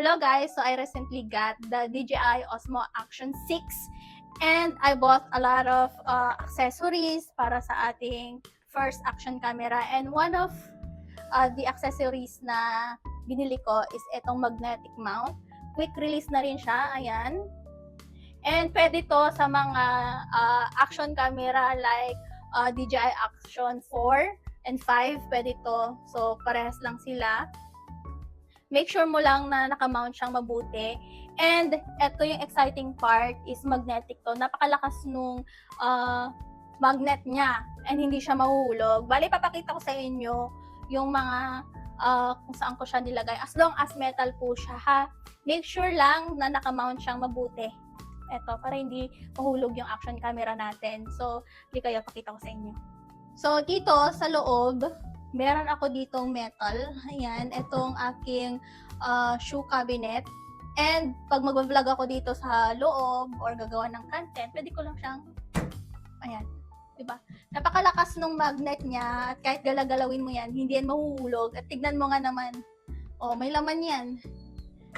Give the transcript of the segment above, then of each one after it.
Hello guys, so I recently got the DJI Osmo Action 6 and I bought a lot of accessories para sa ating first action camera, and one of the accessories na binili ko is itong magnetic mount. Quick release na rin siya, ayan. And pwede to sa mga action camera like DJI Action 4 and 5, pwede to. So parehas lang sila. Make sure mo lang na nakamount siyang mabuti. And ito yung exciting part is magnetic to. Napakalakas nung magnet niya and hindi siya mahuhulog. Bali, papakita ko sa inyo yung mga kung saan ko siya nilagay. As long as metal po siya, ha. Make sure lang na nakamount siyang mabuti. Ito, para hindi mahulog yung action camera natin. So, hindi kaya pakita ko sa inyo. So, dito sa loob, meron ako ditong metal. Ayan, itong aking shoe cabinet. And pag mag-vlog ako dito sa loob or gagawa ng content, pwede ko lang siyang, ayan, diba? Napakalakas nung magnet niya at kahit galagalawin mo yan, hindi yan mahuhulog. At tignan mo nga naman, oh, may laman yan.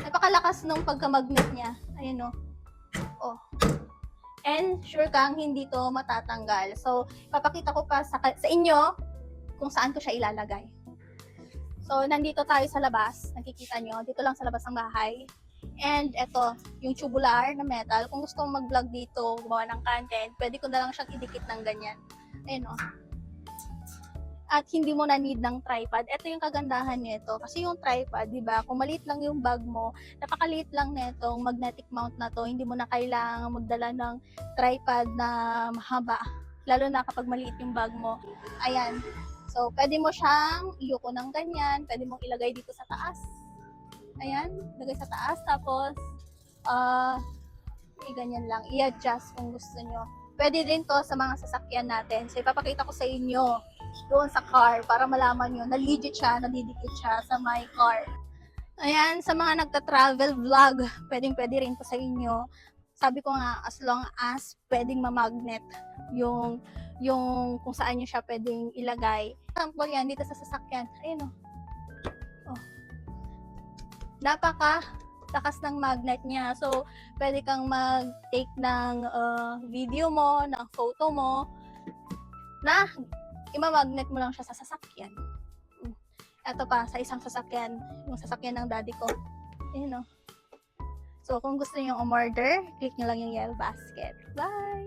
Napakalakas nung pagka-magnet niya. Ayan, oh. Oh. And sure kang hindi to matatanggal. So, papakita ko pa sa inyo kung saan ko siya ilalagay. So, nandito tayo sa labas. Nakikita nyo, dito lang sa labas ng bahay. And eto, yung tubular na metal. Kung gusto mong mag-vlog dito, gumawa ng content, pwede ko na lang siyang idikit ng ganyan. Ayun o. At hindi mo na need ng tripod. Ito yung kagandahan nito. Kasi yung tripod, di ba, kung maliit lang yung bag mo, napakaliit lang nitong magnetic mount na to. Hindi mo na kailangan magdala ng tripod na mahaba. Lalo na kapag maliit yung bag mo. Ayan. So, pwede mo siyang iyuko ng ganyan. Pwede mong ilagay dito sa taas. Ayan. Ilagay sa taas. Tapos, ganyan lang. I-adjust kung gusto nyo. Pwede din to sa mga sasakyan natin. So, ipapakita ko sa inyo doon sa car para malaman nyo na legit siya, nadidikit siya sa my car. Ayan, sa mga nagta-travel vlog, pwede rin to sa inyo. Sabi ko nga, as long as pwedeng mamagnet yung kung saan nyo siya pwedeng ilagay. Example yan, dito sa sasakyan. Ayun o. Oh. Napaka-lakas ng magnet niya. So, pwede kang mag-take ng video mo, ng photo mo, na imamagnet mo lang siya sa sasakyan. Ito pa, sa isang sasakyan, yung sasakyan ng daddy ko. Ayun o. So, kung gusto niyo umorder, click nyo lang yung yellow basket. Bye!